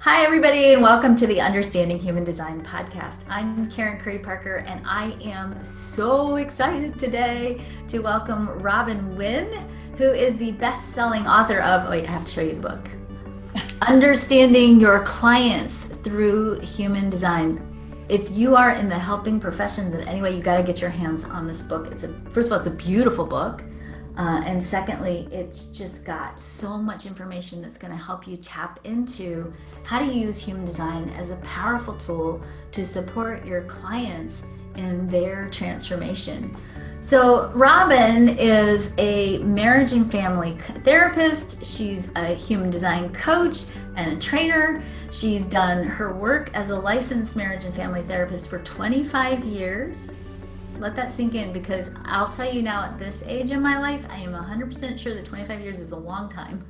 Hi, everybody, and welcome to the Understanding Human Design podcast. I'm Karen Curry Parker, and I am so excited today to welcome Robin Winn, who is the best selling author of, wait, I have to show you the book, Understanding Your Clients Through Human Design. If you are in the helping professions in any way, you got to get your hands on this book. First of all, it's a beautiful book. And secondly, it's just got so much information that's going to help you tap into how to use human design as a powerful tool to support your clients in their transformation. So Robin is a marriage and family therapist. She's a human design coach and a trainer. She's done her work as a licensed marriage and family therapist for 25 years. Let that sink in, because I'll tell you now, at this age in my life, I am 100% sure that 25 years is a long time.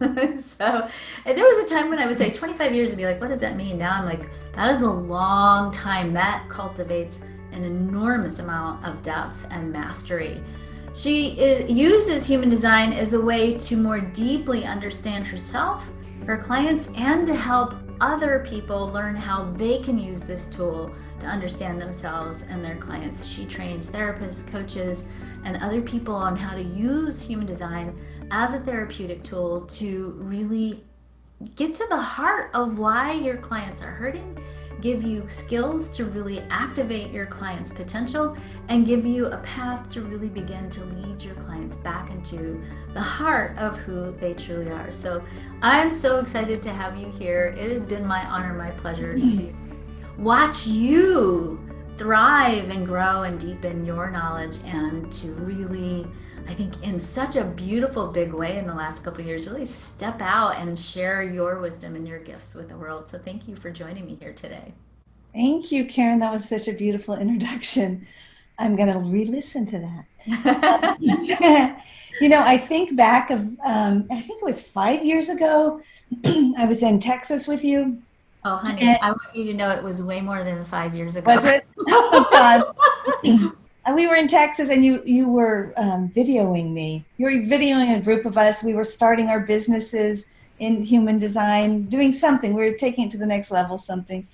So there was a time when I would say 25 years and be like, what does that mean? Now I'm like, that is a long time. That cultivates an enormous amount of depth and mastery. She uses human design as a way to more deeply understand herself, her clients, and to help other people learn how they can use this tool to understand themselves and their clients. She trains therapists, coaches, and other people on how to use human design as a therapeutic tool to really get to the heart of why your clients are hurting, give you skills to really activate your client's potential, and give you a path to really begin to lead your clients back into the heart of who they truly are. So I'm so excited to have you here. It has been my honor, my pleasure to watch you thrive and grow and deepen your knowledge, and to really, I think, in such a beautiful, big way in the last couple of years, really step out and share your wisdom and your gifts with the world. So thank you for joining me here today. Thank you, Karen. That was such a beautiful introduction. I'm going to re-listen to that. I think back of, I think it was 5 years ago, I was in Texas with you. Oh, honey, And I want you to know it was way more than 5 years ago. was it? Oh, God. And we were in Texas, and you were videoing me. You were videoing a group of us. We were starting our businesses in human design, doing something. We were taking it to the next level, something.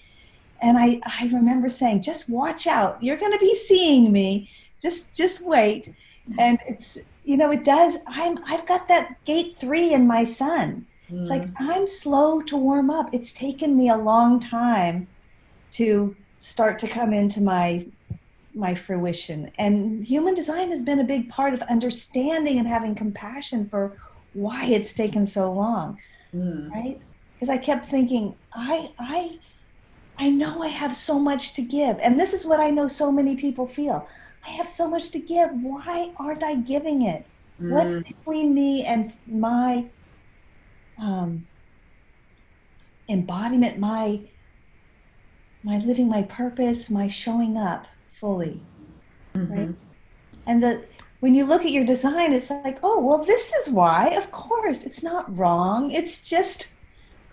And I remember saying, just watch out. You're going to be seeing me. Just wait. And it does. I've got that gate 3 in my son. It's like, I'm slow to warm up. It's taken me a long time to start to come into my fruition. And human design has been a big part of understanding and having compassion for why it's taken so long, right? Because I kept thinking, I know I have so much to give. And this is what I know so many people feel. I have so much to give. Why aren't I giving it? What's between me and my embodiment, my living my purpose, my showing up fully, right? And when you look at your design, it's like, oh, well, this is why. Of course, it's not wrong. It's just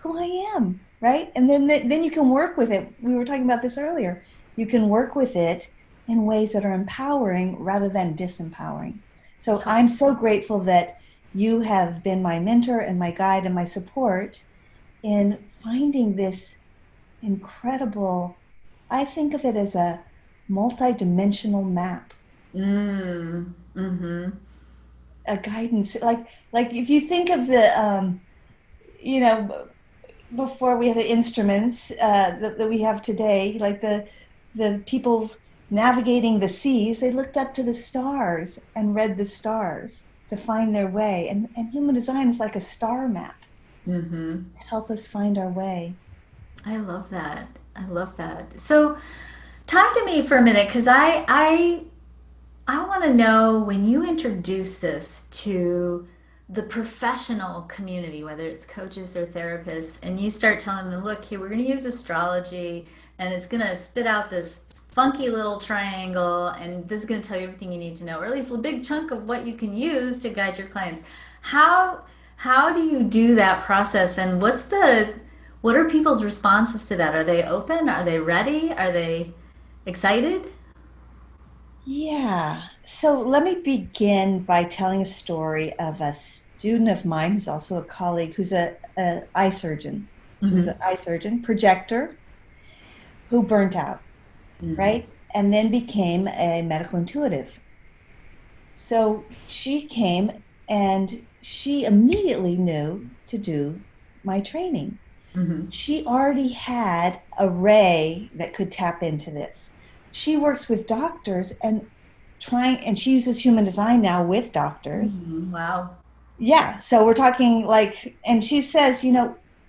who I am. Right? And then you can work with it. We were talking about this earlier. You can work with it in ways that are empowering rather than disempowering. So I'm so grateful that you have been my mentor and my guide and my support in finding this incredible, I think of it as a multi-dimensional map. A guidance. Like if you think of the, before we had the instruments that we have today, like the people navigating the seas, they looked up to the stars and read the stars to find their way. And human design is like a star map to help us find our way. I love that. I love that. So talk to me for a minute, because I want to know, when you introduce this to the professional community, whether it's coaches or therapists, and you start telling them, look, here, we're going to use astrology, and it's going to spit out this funky little triangle, and this is going to tell you everything you need to know, or at least a big chunk of what you can use to guide your clients. How do you do that process, and what are people's responses to that? Are they open? Are they ready? Are they excited? Yeah. So let me begin by telling a story of a student of mine who's also a colleague, who's a eye surgeon. She was an eye surgeon, projector, who burnt out, right? And then became a medical intuitive. So she came and she immediately knew to do my training. She already had a ray that could tap into this. She works with doctors and she uses human design now with doctors. Wow. Yeah. So we're talking like, and she says,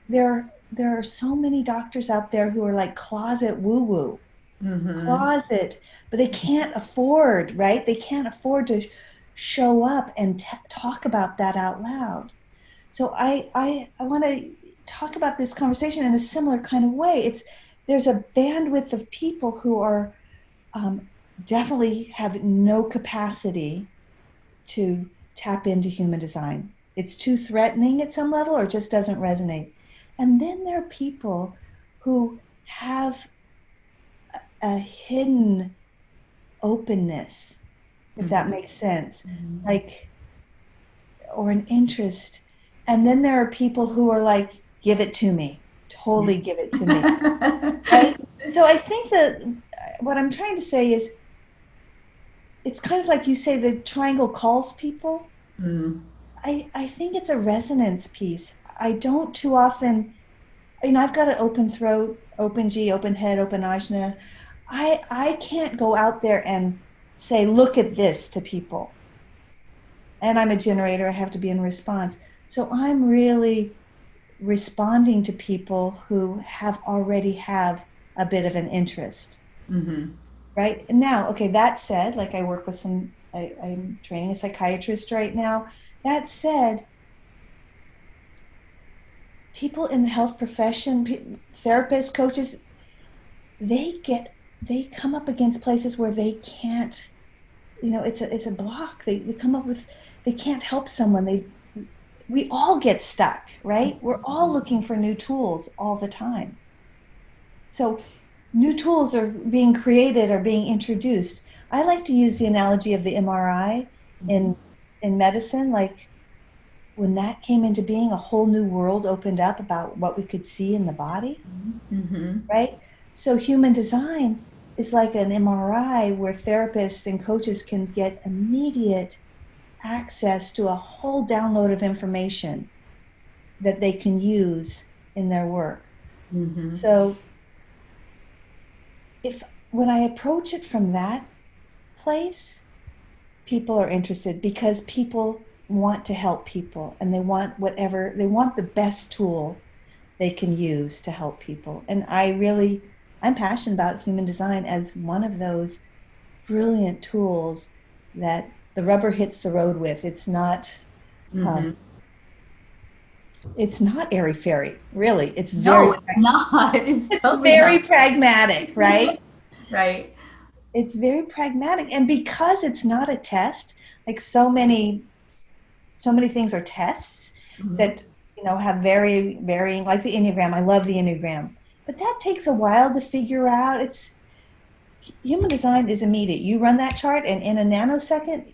there are so many doctors out there who are like closet woo-woo, closet, but they can't afford, right? They can't afford to show up and talk about that out loud. So I want to talk about this conversation in a similar kind of way. There's a bandwidth of people who are definitely have no capacity to tap into human design. It's too threatening at some level, or it just doesn't resonate. And then there are people who have a hidden openness, if that makes sense, like, or an interest. And then there are people who are like, give it to me, totally give it to me. Right? So I think that what I'm trying to say is, it's kind of like you say the triangle calls people. I think it's a resonance piece. I don't too often, I've got an open throat, open G, open head, open ajna. I can't go out there and say, look at this to people. And I'm a generator, I have to be in response. So I'm really responding to people who already have a bit of an interest. Right? And now, okay, that said, like I work with I'm training a psychiatrist right now. That said, people in the health profession, therapists, coaches, they come up against places where they can't, it's a block. They come up with, they can't help someone. We all get stuck, right? We're all looking for new tools all the time. So new tools are being created or being introduced. I like to use the analogy of the MRI in medicine. Like when that came into being, a whole new world opened up about what we could see in the body, right? So human design is like an MRI where therapists and coaches can get immediate access to a whole download of information that they can use in their work. So when I approach it from that place, people are interested because people want to help people and they want the best tool they can use to help people. And I'm passionate about human design as one of those brilliant tools that the rubber hits the road with. It's not airy-fairy, really. It's very, no, it's not. It's totally very not. pragmatic, right? Right. It's very pragmatic. And because it's not a test, like so many things are tests that, have very varying, like the Enneagram. I love the Enneagram. But that takes a while to figure out. Human design is immediate. You run that chart and in a nanosecond,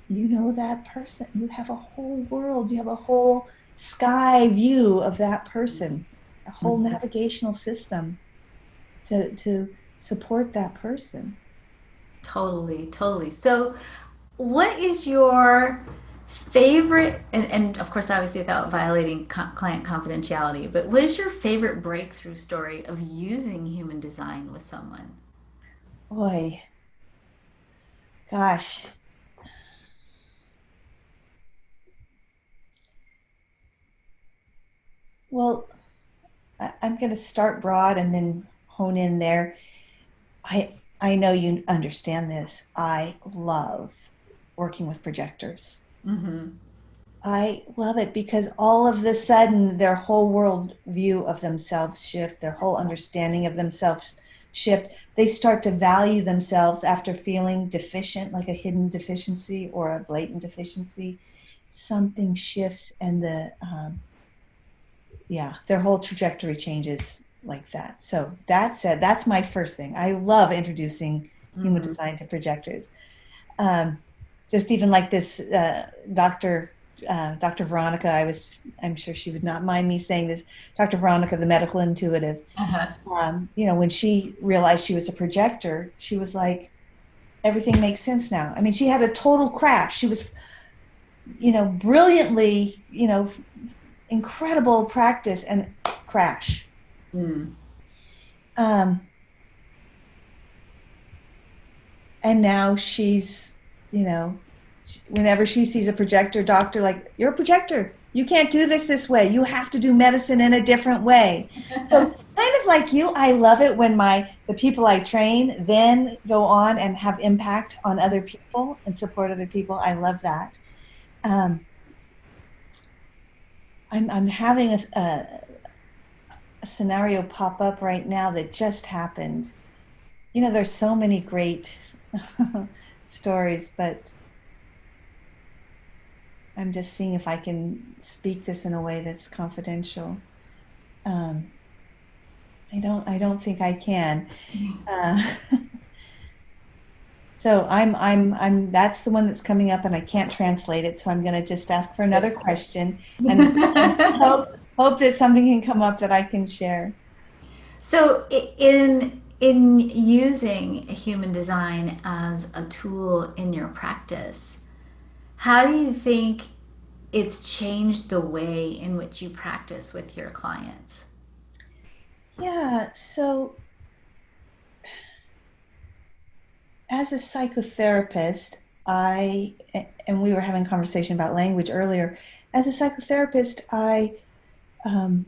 you know that person. You have a whole world. You have a whole sky view of that person, a whole navigational system to support that person. Totally, totally. So what is your favorite, and of course, obviously without violating client confidentiality, but what is your favorite breakthrough story of using human design with someone? Boy, gosh. Well, I'm going to start broad and then hone in there. I know you understand this. I love working with projectors. I love it because all of the sudden their whole world view of themselves shift, their whole understanding of themselves shift. They start to value themselves after feeling deficient, like a hidden deficiency or a blatant deficiency. Something shifts and their whole trajectory changes like that. So that said, that's my first thing. I love introducing human design to projectors. Just even like this Dr. Dr. Veronica, I'm sure she would not mind me saying this, Dr. Veronica, the medical intuitive, Uh-huh. when she realized she was a projector, she was like, everything makes sense now. I mean, she had a total crash. She was, brilliantly, incredible practice and crash. Mm. Um, and now she's, you know, whenever she sees a projector doctor, like, you're a projector. You can't do this way. You have to do medicine in a different way. So kind of like you, I love it when the people I train then go on and have impact on other people and support other people. I love that. Um, I'm having a scenario pop up right now that just happened. There's so many great stories, but I'm just seeing if I can speak this in a way that's confidential. Um, I don't think I can. Uh, so that's the one that's coming up, and I can't translate it. So I'm going to just ask for another question, and hope that something can come up that I can share. So in using human design as a tool in your practice, how do you think it's changed the way in which you practice with your clients? Yeah. So as a psychotherapist, and we were having a conversation about language earlier. As a psychotherapist, um,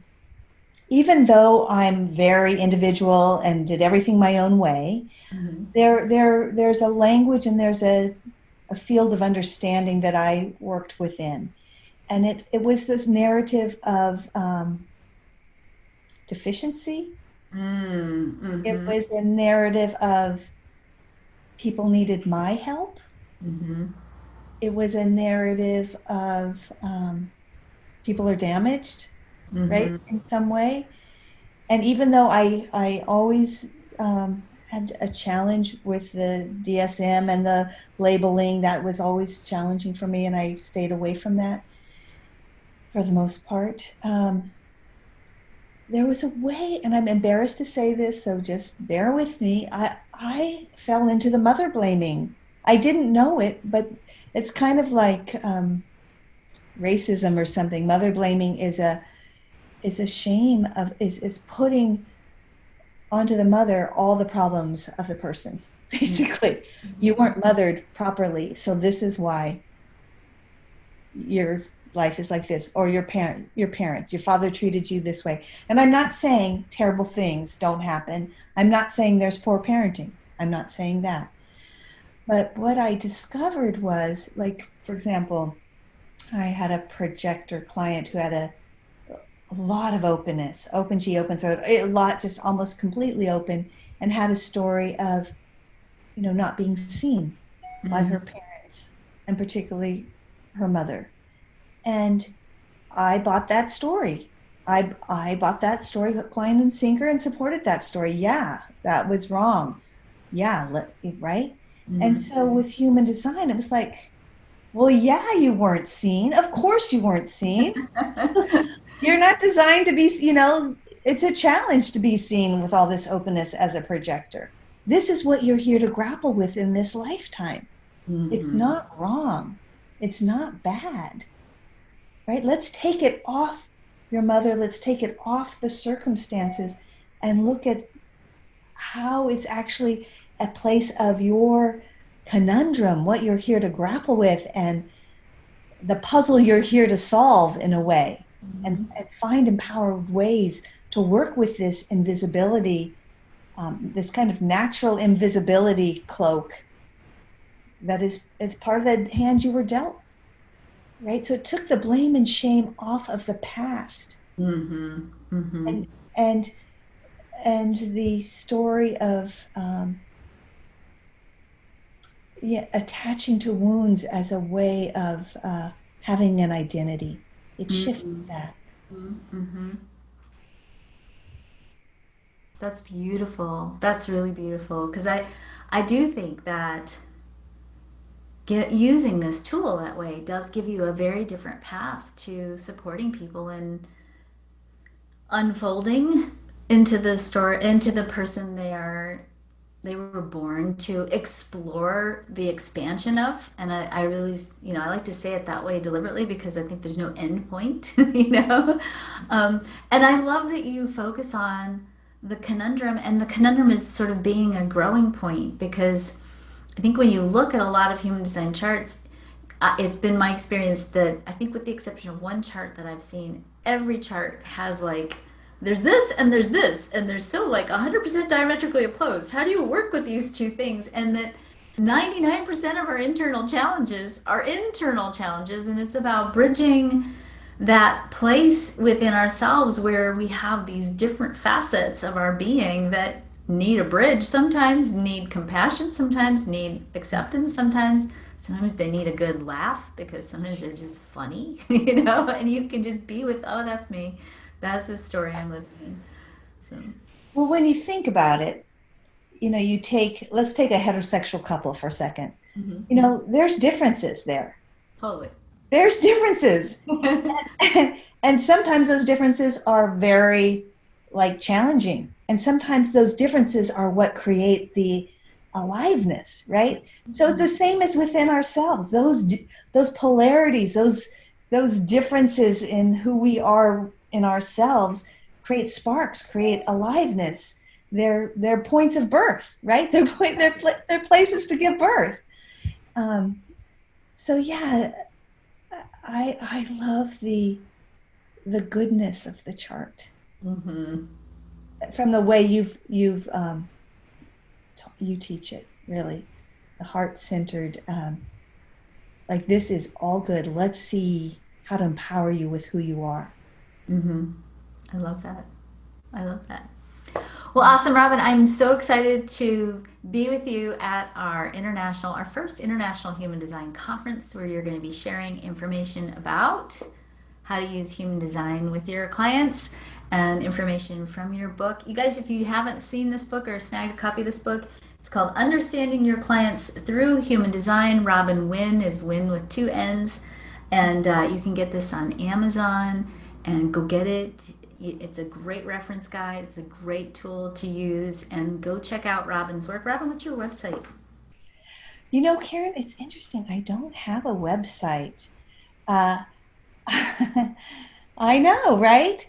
even though I'm very individual and did everything my own way, Mm-hmm. there's a language and there's a field of understanding that I worked within. And it was this narrative of deficiency. It Mm-hmm. was a narrative of people needed my help. Mm-hmm. It was a narrative of people are damaged, right, Mm-hmm. in some way. And even though I always had a challenge with the DSM and the labeling, that was always challenging for me, and I stayed away from that for the most part. There was a way, and I'm embarrassed to say this, so just bear with me. I fell into the mother blaming. I didn't know it, but it's kind of like racism or something. Mother blaming is a shame of is putting onto the mother all the problems of the person. Basically, you weren't mothered properly, so this is why your life is like this, or your parents, your father treated you this way. And I'm not saying terrible things don't happen. I'm not saying there's poor parenting. I'm not saying that. But what I discovered was, like, for example, I had a projector client who had a lot of openness, open G, open throat, a lot, just almost completely open, and had a story of, not being seen by Mm-hmm. her parents, and particularly her mother. And I bought that story. I bought that story hook, line, and sinker and supported that story. Yeah, that was wrong. Yeah, right? And Mm-hmm. so with human design, it was like, well, yeah, you weren't seen. Of course you weren't seen. You're not designed to be, it's a challenge to be seen with all this openness as a projector. This is what you're here to grapple with in this lifetime. It's Mm-hmm. not wrong. It's not bad, right? Let's take it off your mother. Let's take it off the circumstances and look at how it's actually a place of your conundrum, what you're here to grapple with, and the puzzle you're here to solve in a way, and find empowered ways to work with this invisibility, this kind of natural invisibility cloak that is it's part of the hand you were dealt, right? So it took the blame and shame off of the past, Mm-hmm. Mm-hmm. and and and the story of yeah, attaching to wounds as a way of having an identity. It shifted Mm-hmm. that. Mm-hmm. That's beautiful. That's really beautiful because I do think that using this tool that way does give you a very different path to supporting people in unfolding into the story, into the person they were born to explore the expansion of. And I really, I like to say it that way deliberately because I think there's no end point, and I love that you focus on the conundrum, and the conundrum is sort of being a growing point, because I think when you look at a lot of human design charts, it's been my experience that I think, with the exception of one chart that I've seen, every chart has like, there's this and there's this, and there's so like 100% diametrically opposed. How do you work with these two things? And that 99% of our internal challenges are internal challenges, and it's about bridging that place within ourselves where we have these different facets of our being that need a bridge, sometimes need compassion, sometimes need acceptance, sometimes they need a good laugh, because sometimes they're just funny, and you can just be with, oh, that's me, that's the story I'm living in. So Well, when you think about it, let's take a heterosexual couple for a second. There's differences there. totally. There's differences. And sometimes those differences are very challenging. And sometimes those differences are what create the aliveness, right? So the same is within ourselves. Those polarities, those differences in who we are in ourselves create sparks, create aliveness. They're points of birth, right? They're places to give birth. So yeah, I love the goodness of the chart. Mm-hmm. From the way you teach it, really, the heart-centered, like, this is all good. Let's see how to empower you with who you are. Mm-hmm. I love that. Well, awesome, Robin. I'm so excited to be with you at our first International Human Design Conference, where you're going to be sharing information about how to use human design with your clients and information from your book. You guys, if you haven't seen this book or snagged a copy of this book, it's called Understanding Your Clients Through Human Design. Robin Winn is Winn with 2 N's. And you can get this on Amazon, and go get it. It's a great reference guide. It's a great tool to use, and go check out Robin's work. Robin, what's your website? Karen, it's interesting. I don't have a website. I know, right?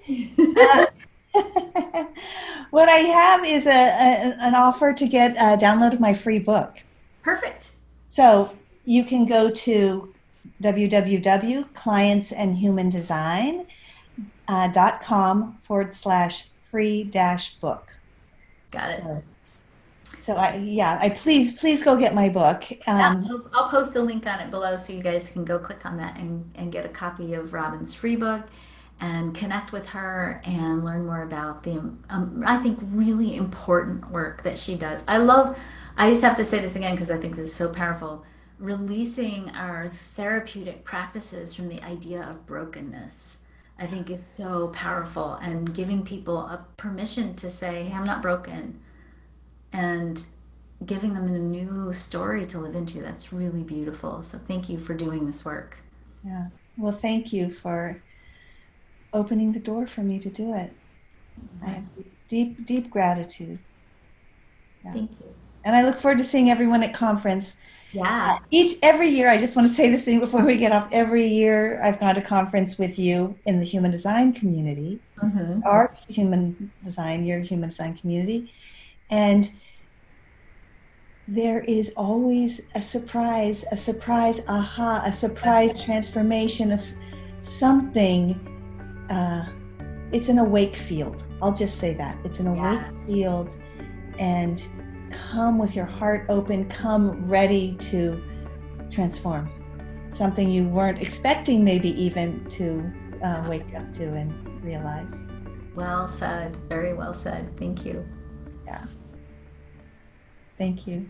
What I have is an offer to get a download of my free book. Perfect. So you can go to www.clientsandhumandesign.com/free-book. Got it. So I please go get my book. I'll post a link on it below, so you guys can go click on that and get a copy of Robin's free book and connect with her and learn more about the I think really important work that she does. I just have to say this again because I think this is so powerful. Releasing our therapeutic practices from the idea of brokenness, I think, is so powerful, and giving people a permission to say, hey, I'm not broken, and giving them a new story to live into. That's really beautiful. So thank you for doing this work. Yeah. Well, thank you for opening the door for me to do it. Mm-hmm. I have deep, deep gratitude. Yeah. Thank you. And I look forward to seeing everyone at conference. Yeah. Every year, I just want to say this thing before we get off. Every year, I've gone to conference with you in the human design community, mm-hmm. Our human design, your human design community. And there is always a surprise aha, a surprise transformation, something. It's an awake field. I'll just say that. It's an awake field, and come with your heart open, come ready to transform something you weren't expecting, maybe even to wake up to and realize. Well said. Very well said. Thank you. Yeah. Thank you.